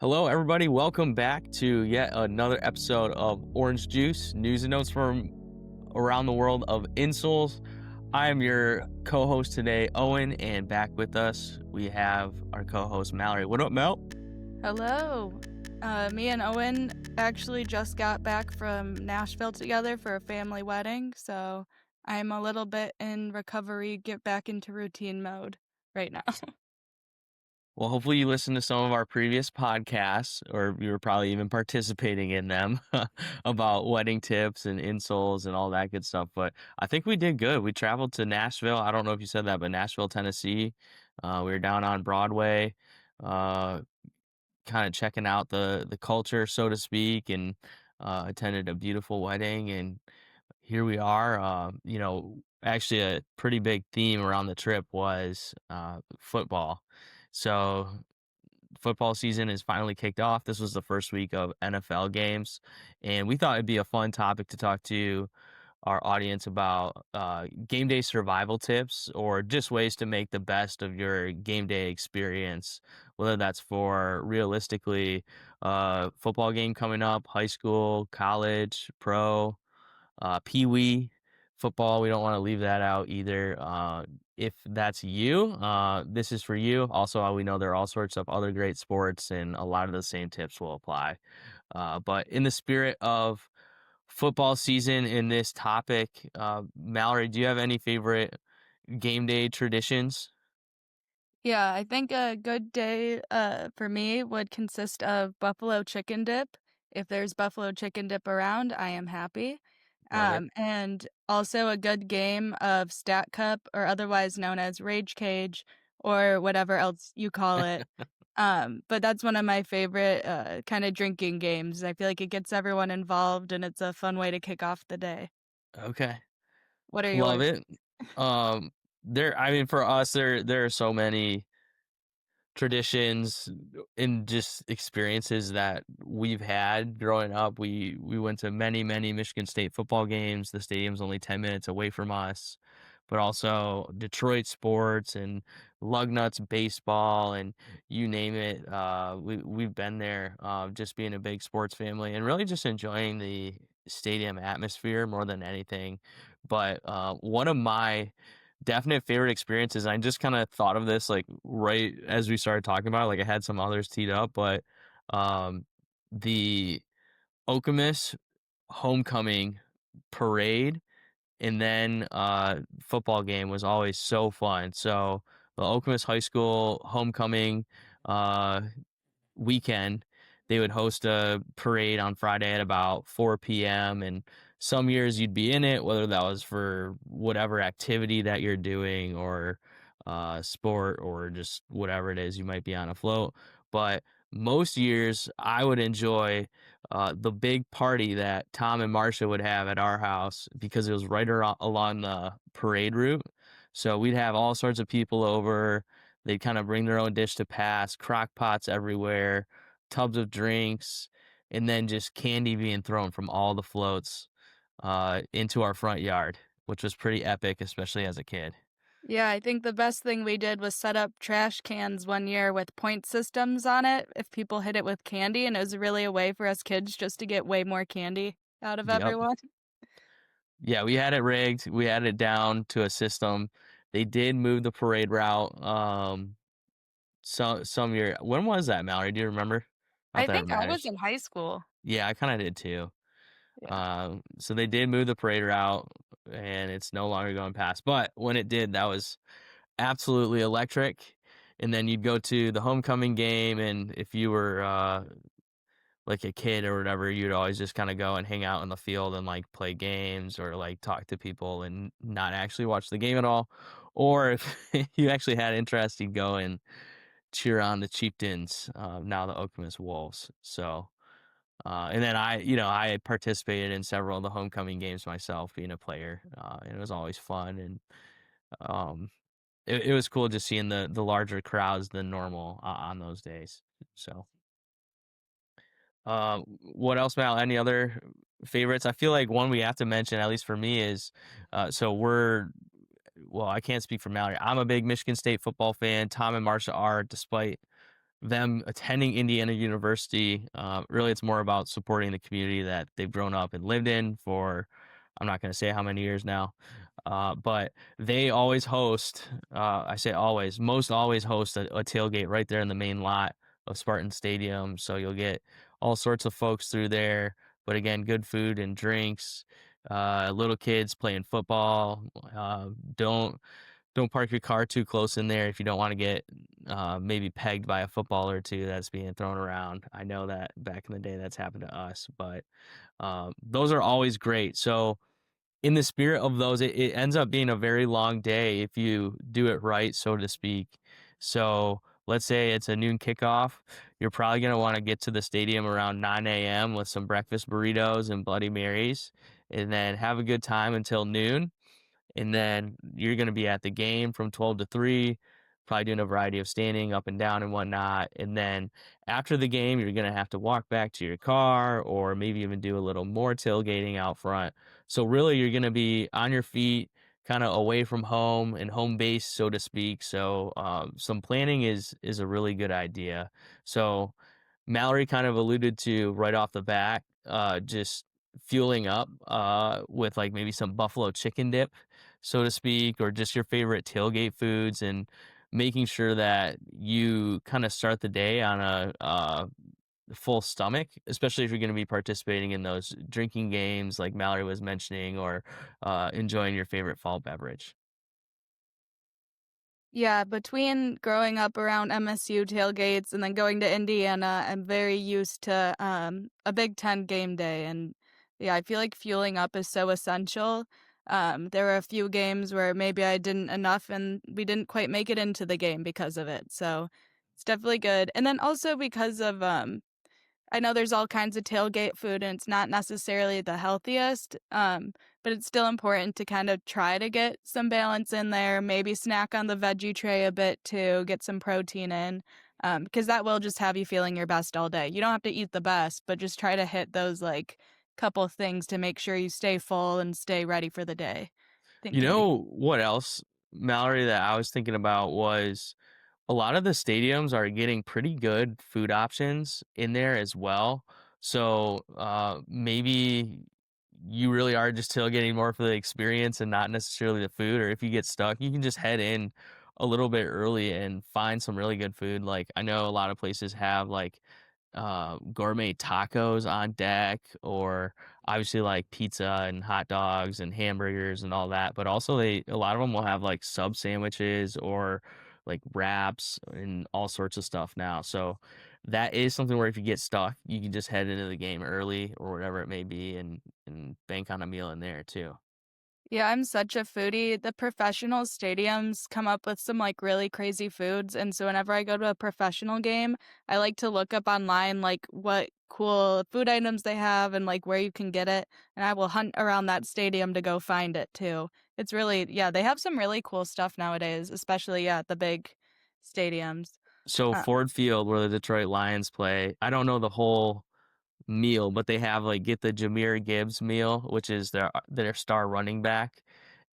Hello, everybody. Welcome back to yet another episode of Orange Juice, news and notes from around the world of Insoles. I am your co-host today, Owen, and back with us, we have our co-host, Mallory. What up, Mel? Hello. Me and Owen actually just got back from Nashville together for a family wedding, so I'm a little bit in recovery, get back into routine mode right now. Well, hopefully you listened to some of our previous podcasts, or you were probably even participating in them about wedding tips and insoles and all that good stuff. But I think we did good. We traveled to Nashville. I don't know if you said that, but Nashville, Tennessee. We were down on Broadway, uh, kind of checking out the culture, so to speak, and attended a beautiful wedding. And here we are. Actually, a pretty big theme around the trip was football. So football season is finally kicked off. This was the first week of NFL games, and we thought it'd be a fun topic to talk to our audience about game day survival tips or just ways to make the best of your game day experience, whether that's for realistically football game coming up, high school, college, pro, pee-wee football. We don't want to leave that out either. If that's you, this is for you. Also, we know there are all sorts of other great sports, and a lot of the same tips will apply. But in the spirit of football season in this topic, Mallory, do you have any favorite game day traditions? Yeah, I think a good day for me would consist of buffalo chicken dip. If there's buffalo chicken dip around, I am happy. Love it. And also a good game of Stat Cup, or otherwise known as Rage Cage, or whatever else you call it. But that's one of my favorite kind of drinking games. I feel like it gets everyone involved, and it's a fun way to kick off the day. Okay. What are Love yours? it. I mean, for us, there are so many traditions and just experiences that we've had growing up. We went to many Michigan State football games. The stadium's only 10 minutes away from us, but also Detroit sports and Lugnuts baseball and you name it. We've been there, just being a big sports family and really just enjoying the stadium atmosphere more than anything. But one of my definite favorite experiences. I just kind of thought of this like right as we started talking about it. Like I had some others teed up, but um, the Okemos homecoming parade and then football game was always so fun. So the Okemos High School homecoming uh, weekend, they would host a parade on Friday at about 4 p.m. And some years you'd be in it, whether that was for whatever activity that you're doing or sport or just whatever it is, you might be on a float. But most years I would enjoy the big party that Tom and Marcia would have at our house because it was right along the parade route. So we'd have all sorts of people over. They'd kind of bring their own dish to pass, crock pots everywhere, tubs of drinks, and then just candy being thrown from all the floats into our front yard, which was pretty epic, especially as a kid. Yeah, I think the best thing we did was set up trash cans one year with point systems on it if people hit it with candy, and it was really a way for us kids just to get way more candy out of Yep. everyone. Yeah, we had it rigged. We had it down to a system. They did move the parade route. Some year. When was that, Mallory? Do you remember? Not I that it think I was matters. in high school. Yeah, I kind of did too. Yeah. So they did move the parade route, and it's no longer going past. But when it did, that was absolutely electric. And then you'd go to the homecoming game, and if you were like a kid or whatever, you'd always just kind of go and hang out in the field and like play games or like talk to people and not actually watch the game at all. Or if you actually had interest, you'd go and cheer on the Chieftains, now the Okemos Wolves. So, and then I participated in several of the homecoming games myself, being a player, and it was always fun. And um, it was cool just seeing the larger crowds than normal on those days. So, what else, Mal? Any other favorites? I feel like one we have to mention, at least for me, is so well, I can't speak for Mallory. I'm a big Michigan State football fan. Tom and Marcia are, despite them attending Indiana University. Really, it's more about supporting the community that they've grown up and lived in for, I'm not going to say how many years now, but they always host, I say always, most always host a tailgate right there in the main lot of Spartan Stadium. So you'll get all sorts of folks through there. But again, good food and drinks, little kids playing football. Don't park your car too close in there if you don't want to get maybe pegged by a football or two that's being thrown around. I know that back in the day that's happened to us, but those are always great. So in the spirit of those, it ends up being a very long day if you do it right, so to speak. So let's say it's a noon kickoff. You're probably going to want to get to the stadium around 9 a.m. with some breakfast burritos and Bloody Marys, and then have a good time until noon, and then you're going to be at the game from 12 to 3, probably doing a variety of standing up and down and whatnot. And then after the game, you're going to have to walk back to your car or maybe even do a little more tailgating out front. So really, you're going to be on your feet, kind of away from home and home base, so to speak. So some planning is a really good idea. So Mallory kind of alluded to right off the bat, just fueling up with like maybe some buffalo chicken dip, so to speak, or just your favorite tailgate foods, and making sure that you kind of start the day on a full stomach, especially if you're going to be participating in those drinking games like Mallory was mentioning, or enjoying your favorite fall beverage. Yeah, between growing up around MSU tailgates and then going to Indiana, I'm very used to a Big Ten game day. And yeah, I feel like fueling up is so essential. There were a few games where maybe I didn't enough and we didn't quite make it into the game because of it. So it's definitely good. And then also because of I know there's all kinds of tailgate food and it's not necessarily the healthiest, but it's still important to kind of try to get some balance in there, maybe snack on the veggie tray a bit too, get some protein in, because that will just have you feeling your best all day. You don't have to eat the best, but just try to hit those like couple things to make sure you stay full and stay ready for the day. I think You can be. know what else, Mallory, that I was thinking about was a lot of the stadiums are getting pretty good food options in there as well. So maybe you really are just tailgating more for the experience and not necessarily the food. Or if you get stuck, you can just head in a little bit early and find some really good food. Like I know a lot of places have like gourmet tacos on deck, or obviously like pizza and hot dogs and hamburgers and all that. But also a lot of them will have like sub sandwiches or like wraps and all sorts of stuff now. So that is something where if you get stuck, you can just head into the game early or whatever it may be, and bank on a meal in there too. Yeah, I'm such a foodie. The professional stadiums come up with some like really crazy foods. And so whenever I go to a professional game, I like to look up online like what cool food items they have and like where you can get it. And I will hunt around that stadium to go find it too. It's really, yeah, they have some really cool stuff nowadays, especially yeah, at the big stadiums. So Uh, Ford Field, where the Detroit Lions play, I don't know the whole meal, but they have like get the Jameer Gibbs meal, which is their star running back,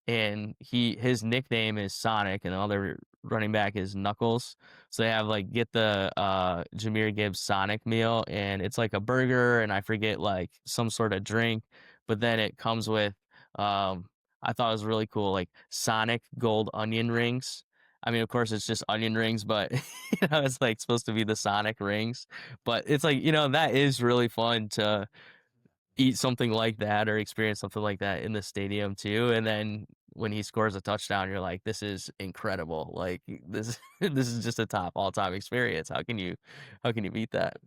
and his nickname is Sonic, and the other running back is Knuckles. So they have like get the Jameer Gibbs Sonic meal, and it's like a burger, and I forget like some sort of drink, but then it comes with I thought it was really cool, like Sonic gold onion rings. I mean, of course, it's just onion rings, but it's like supposed to be the Sonic rings. But it's like, that is really fun to eat something like that or experience something like that in the stadium too. And then when he scores a touchdown, you're like, this is incredible. Like this this is just a top all-time experience. How can you beat that?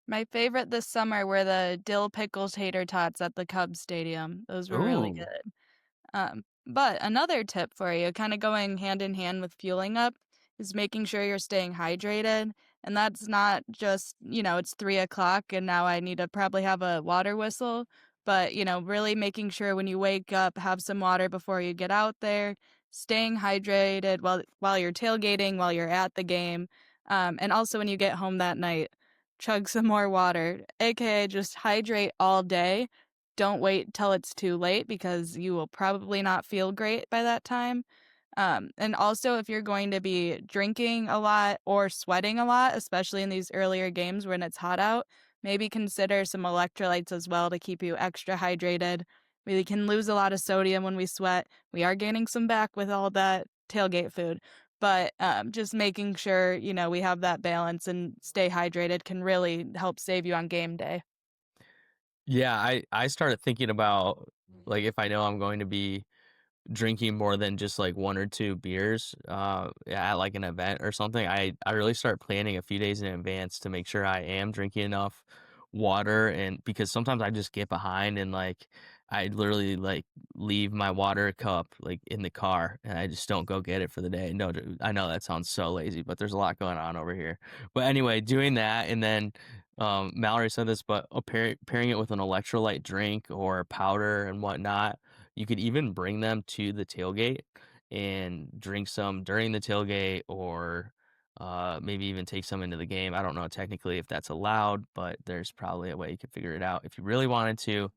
my favorite this summer were the dill pickles tater tots at the Cubs stadium. Those were really Ooh. good. But another tip for you, kind of going hand in hand with fueling up, is making sure you're staying hydrated. And that's not just, it's 3 o'clock and now I need to probably have a water whistle. But, really making sure when you wake up, have some water before you get out there, staying hydrated while you're tailgating, while you're at the game. And also when you get home that night, chug some more water, aka just hydrate all day. Don't wait till it's too late because you will probably not feel great by that time. And also, if you're going to be drinking a lot or sweating a lot, especially in these earlier games when it's hot out, maybe consider some electrolytes as well to keep you extra hydrated. We can lose a lot of sodium when we sweat. We are gaining some back with all that tailgate food, but just making sure we have that balance and stay hydrated can really help save you on game day. Yeah, I started thinking about, like, if I know I'm going to be drinking more than just like 1 or 2 beers, at like an event or something, I really start planning a few days in advance to make sure I am drinking enough water. And because sometimes I just get behind and like I literally like leave my water cup like in the car and I just don't go get it for the day. No, I know that sounds so lazy, but there's a lot going on over here. But anyway, doing that and then Mallory said this, but pairing it with an electrolyte drink or powder and whatnot, you could even bring them to the tailgate and drink some during the tailgate or maybe even take some into the game. I don't know technically if that's allowed, but there's probably a way you could figure it out if you really wanted to.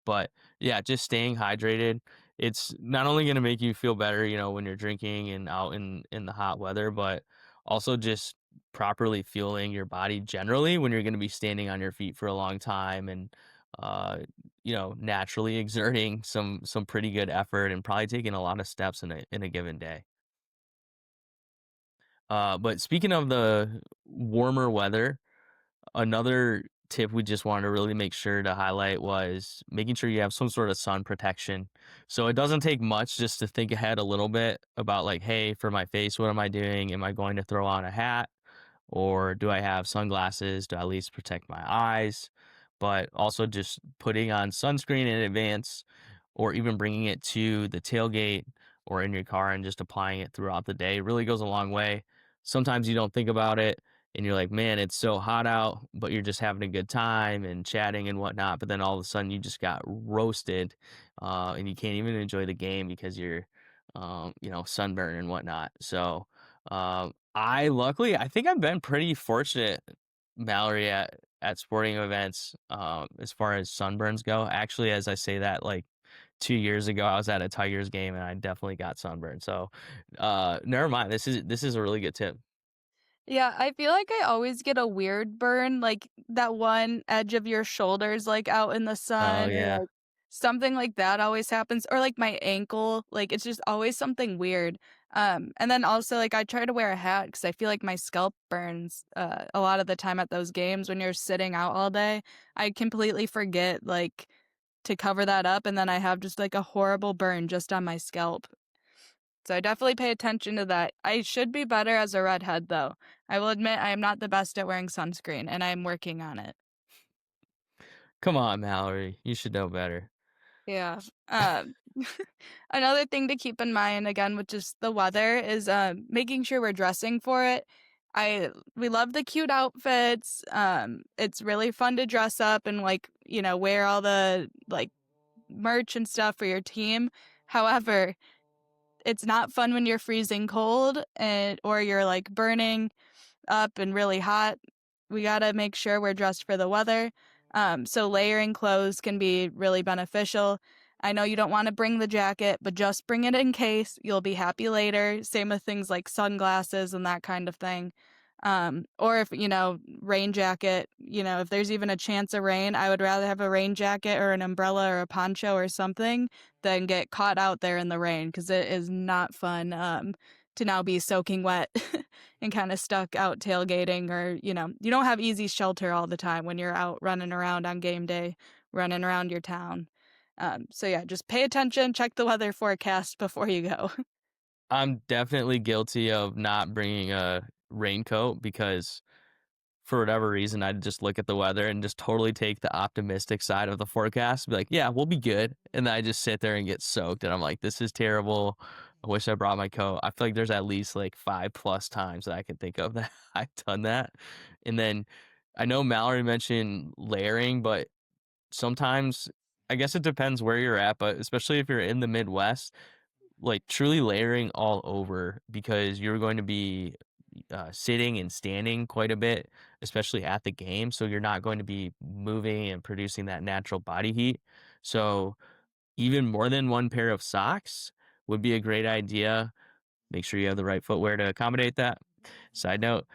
But yeah, just staying hydrated. It's not only going to make you feel better, when you're drinking and out in the hot weather, but also just properly fueling your body generally when you're going to be standing on your feet for a long time and uh naturally exerting some pretty good effort and probably taking a lot of steps in a given day. But speaking of the warmer weather, another tip we just wanted to really make sure to highlight was making sure you have some sort of sun protection. So it doesn't take much just to think ahead a little bit about like, hey, for my face, what am I doing? Am I going to throw on a hat? Or do I have sunglasses to at least protect my eyes? But also just putting on sunscreen in advance or even bringing it to the tailgate or in your car and just applying it throughout the day really goes a long way. Sometimes you don't think about it and you're like, man, it's so hot out, but you're just having a good time and chatting and whatnot. But then all of a sudden you just got roasted and you can't even enjoy the game because you're, sunburned and whatnot. So, I think I've been pretty fortunate, Mallory, at sporting events, as far as sunburns go. Actually, as I say that, like 2 years ago, I was at a Tigers game and I definitely got sunburned. So, never mind. This is a really good tip. Yeah, I feel like I always get a weird burn, like that one edge of your shoulders, like out in the Oh sun, or yeah. like something like that always happens, or like my ankle, like it's just always something weird. And then also like I try to wear a hat because I feel like my scalp burns a lot of the time at those games when you're sitting out all day. I completely forget like to cover that up, and then I have just like a horrible burn just on my scalp. So I definitely pay attention to that. I should be better as a redhead, though. I will admit I am not the best at wearing sunscreen, and I am working on it. Come on, Mallory. You should know better. Yeah. Um, Another thing to keep in mind, again, with just the weather, is making sure we're dressing for it. We love the cute outfits. It's really fun to dress up and like wear all the like merch and stuff for your team. However, it's not fun when you're freezing cold or you're like burning up and really hot. We gotta make sure we're dressed for the weather. So layering clothes can be really beneficial. I know you don't want to bring the jacket, but just bring it in case. You'll be happy later. Same with things like sunglasses and that kind of thing. Or if, rain jacket, if there's even a chance of rain, I would rather have a rain jacket or an umbrella or a poncho or something than get caught out there in the rain because it is not fun to now be soaking wet and kind of stuck out tailgating, or you don't have easy shelter all the time when you're out running around on game day, running around your town. So yeah, just pay attention, check the weather forecast before you go. I'm definitely guilty of not bringing a raincoat because for whatever reason, I'd just look at the weather and just totally take the optimistic side of the forecast. Be like, yeah, we'll be good. And then I just sit there and get soaked. And I'm like, this is terrible. I wish I brought my coat. I feel like there's at least like 5+ times that I can think of that I've done that. And then I know Mallory mentioned layering, but sometimes I guess it depends where you're at, but especially if you're in the Midwest, like truly layering all over because you're going to be sitting and standing quite a bit, especially at the game. So you're not going to be moving and producing that natural body heat. So even more than one pair of socks would be a great idea. make sure you have the right footwear to accommodate that. Side note,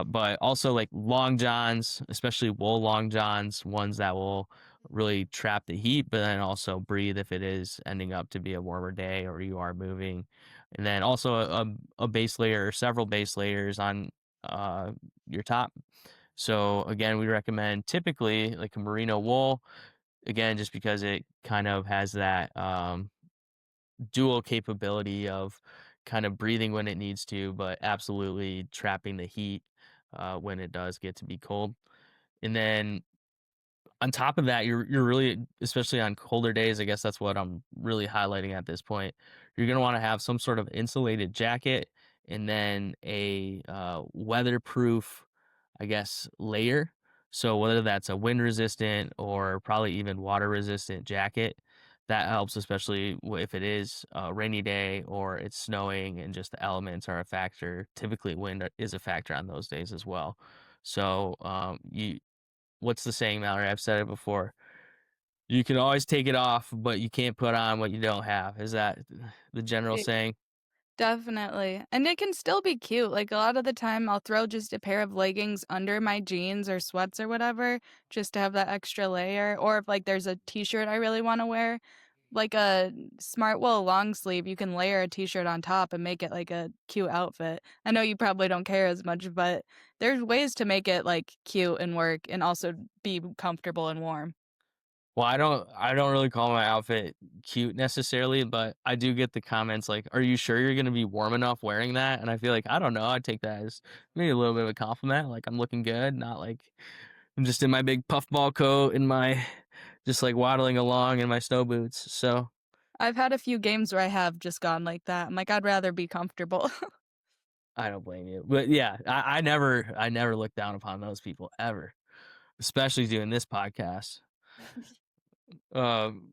but also like long johns, especially wool long johns, ones that will really trap the heat, but then also breathe if it is ending up to be a warmer day or you are moving. And then also a base layer or several base layers on uh, your top. So again, we recommend typically like a merino wool, again, just because it kind of has that dual capability of kind of breathing when it needs to, but absolutely trapping the heat when it does get to be cold. And then on top of that, you're really, especially on colder days, I guess that's what I'm really highlighting at this point. You're gonna want to have some sort of insulated jacket and then a weatherproof, I guess, layer. So whether that's a wind resistant or probably even water resistant jacket, that helps, especially if it is a rainy day or it's snowing and just the elements are a factor. Typically, wind is a factor on those days as well. So you what's the saying, Mallory? I've said it before. You can always take it off, but you can't put on what you don't have. Is that the general It saying? definitely. And it can still be cute. Like a lot of the time I'll throw just a pair of leggings under my jeans or sweats or whatever, just to have that extra layer. Or if like there's a t-shirt I really want to wear, like a smart wool long sleeve, you can layer a t-shirt on top and make it like a cute outfit. I know you probably don't care as much, but there's ways to make it like cute and work and also be comfortable and warm. Well, I don't really call my outfit cute necessarily, but I do get the comments like, "Are you sure you're gonna be warm enough wearing that?" And I feel like I don't know. I take that as maybe a little bit of a compliment, like I'm looking good, not like I'm just in my big puffball coat and my just like waddling along in my snow boots. So I've had a few games where I have just gone like that. I'm like, I'd rather be comfortable. I don't blame you. But yeah, I never look down upon those people ever, especially doing this podcast. Um,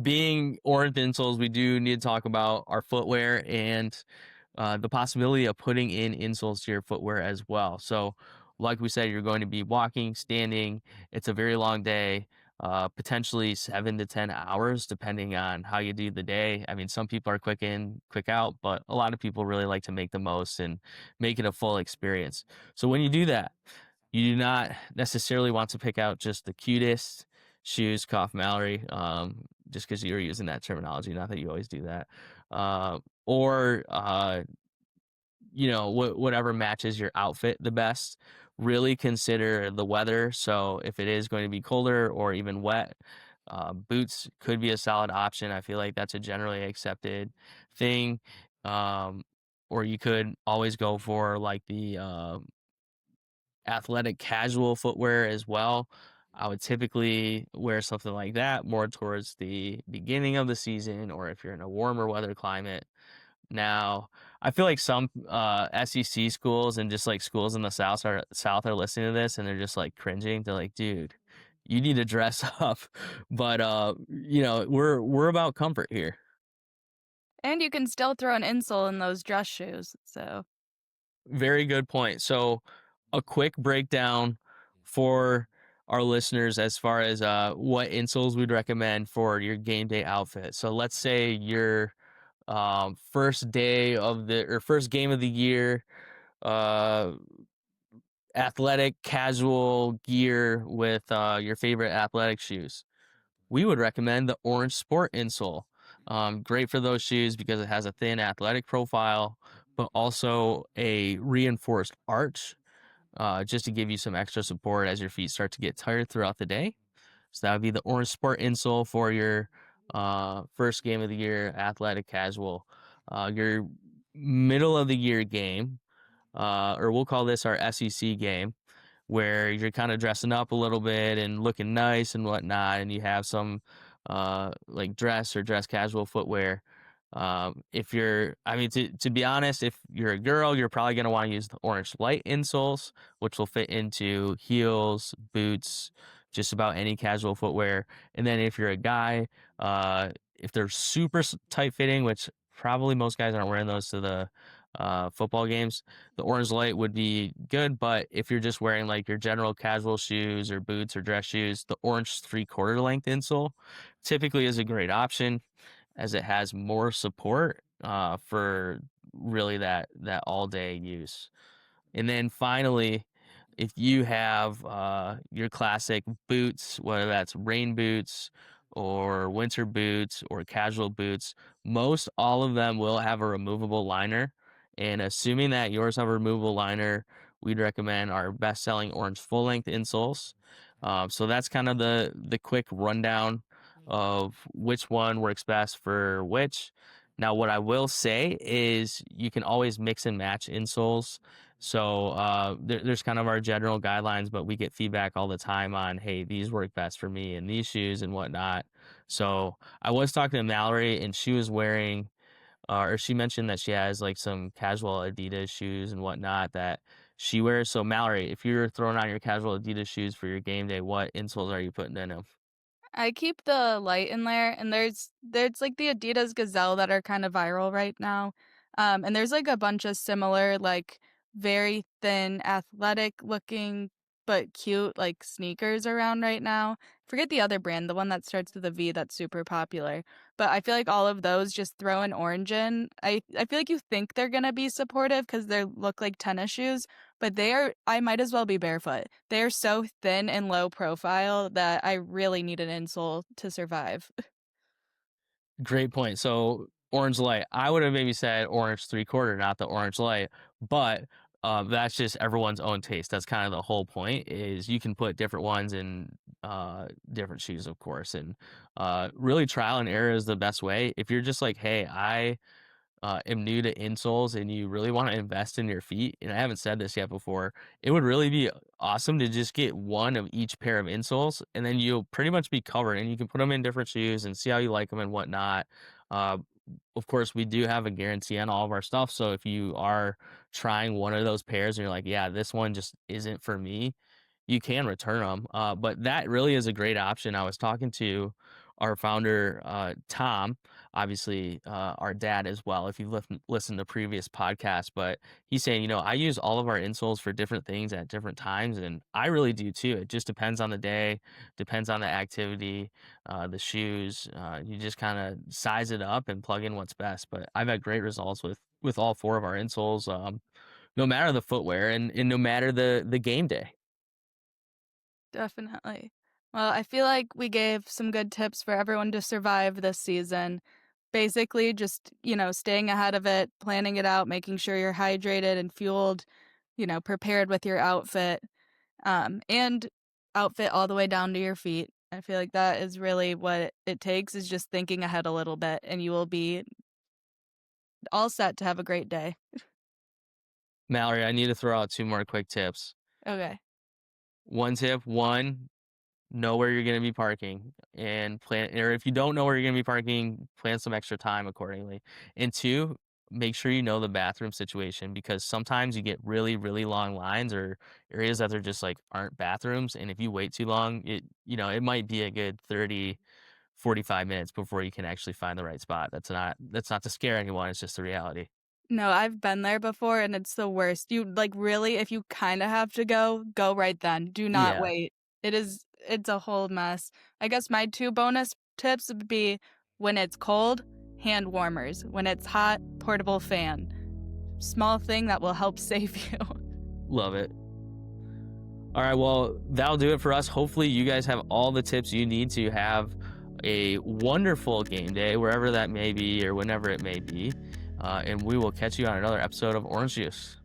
being orange insoles, we do need to talk about our footwear and the possibility of putting in insoles to your footwear as well. So, like we said, you're going to be walking, standing. It's a very long day, potentially 7 to 10 hours, depending on how you do the day. I mean, some people are quick in, quick out, but a lot of people really like to make the most and make it a full experience. So, when you do that, you do not necessarily want to pick out just the cutest shoes, cough Mallory, just because you're using that terminology. Not that you always do that, or whatever matches your outfit the best. Really consider the weather. So if it is going to be colder or even wet, boots could be a solid option. I feel like that's a generally accepted thing. Um, or you could always go for like the athletic casual footwear as well. I would typically wear something like that more towards the beginning of the season or if you're in a warmer weather climate. Now, I feel like some SEC schools and just like schools in the South are listening to this and they're just like cringing. They're like, dude, you need to dress up. But we're about comfort here. And you can still throw an insole in those dress shoes. So, Very good point. So, a quick breakdown for our listeners as far as what insoles we'd recommend for your game day outfit. So, let's say your first day of the or first game of the year, uh, athletic casual gear with your favorite athletic shoes. We would recommend the Orange Sport insole. Great for those shoes because it has a thin athletic profile, but also a reinforced arch just to give you some extra support as your feet start to get tired throughout the day. So that would be the Orange Sport insole for your first game of the year athletic casual. Your middle of the year game, or we'll call this our SEC game, where you're kind of dressing up a little bit and looking nice and whatnot, and you have some like dress or dress casual footwear. If you're, I mean, to be honest, if you're a girl, you're probably going to want to use the orange light insoles, which will fit into heels, boots, just about any casual footwear. And then if you're a guy, if they're super tight fitting, which probably most guys aren't wearing those to the football games, the orange light would be good. But if you're just wearing like your general casual shoes or boots or dress shoes, the orange 3/4 length insole typically is a great option as it has more support for really that all day use. And then finally, if you have your classic boots, whether that's rain boots or winter boots or casual boots, most all of them will have a removable liner. And assuming that yours have a removable liner, we'd recommend our best-selling orange full-length insoles. So that's kind of the quick rundown of which one works best for which. Now, what I will say is you can always mix and match insoles. So there's kind of our general guidelines, but we get feedback all the time on, hey, these work best for me and these shoes and whatnot. So I was talking to Mallory, and she was wearing, or she mentioned that she has like some casual Adidas shoes and whatnot that she wears. So Mallory, if you're throwing on your casual Adidas shoes for your game day, what insoles are you putting in them? I keep the light in there, and there's like the Adidas Gazelle that are kind of viral right now. And there's like a bunch of similar, like very thin, athletic looking but cute like sneakers around right now. Forget the other brand, the one that starts with a V that's super popular. But I feel like all of those just throw an orange in. I feel like you think they're gonna be supportive because they look like tennis shoes, but I might as well be barefoot. They're so thin and low profile that I really need an insole to survive. Great point. So orange light, I would have maybe said orange three quarter, not the orange light, but that's just everyone's own taste. That's kind of the whole point. Is you can put different ones in different shoes, of course, and really trial and error is the best way. If you're just like, hey, I am new to insoles and you really want to invest in your feet, and I haven't said this yet before, it would really be awesome to just get one of each pair of insoles, and then you'll pretty much be covered, and you can put them in different shoes and see how you like them and whatnot. Uh, of course, we do have a guarantee on all of our stuff, so if you are trying one of those pairs and you're like, yeah, this one just isn't for me, you can return them. But that really is a great option. I was talking to our founder, Tom, obviously our dad as well, if you've listened to previous podcasts, but he's saying, I use all of our insoles for different things at different times, and I really do too. It just depends on the day, depends on the activity, the shoes. You just kind of size it up and plug in what's best. But I've had great results with all four of our insoles, no matter the footwear and no matter the game day. Definitely. Well, I feel like we gave some good tips for everyone to survive this season. Basically, just, staying ahead of it, planning it out, making sure you're hydrated and fueled, prepared with your outfit, and outfit all the way down to your feet. I feel like that is really what it takes is just thinking ahead a little bit, and you will be all set to have a great day. Mallory, I need to throw out two more quick tips. Okay. One tip, one, know where you're going to be parking and plan, or if you don't know where you're going to be parking, plan some extra time accordingly. And two, make sure you know the bathroom situation because sometimes you get really, really long lines or areas that there just like aren't bathrooms. And if you wait too long, it might be a good 30, 45 minutes before you can actually find the right spot. That's not to scare anyone. It's just the reality. No, I've been there before, and it's the worst. You really, if you kinda have to go right then. Do not Yeah, wait. It's a whole mess. I guess my 2 bonus tips would be when it's cold, hand warmers. When it's hot, portable fan. Small thing that will help save you. love it. All right, well, that'll do it for us. Hopefully, you guys have all the tips you need to have a wonderful game day, wherever that may be or whenever it may be. And we will catch you on another episode of Orange Juice.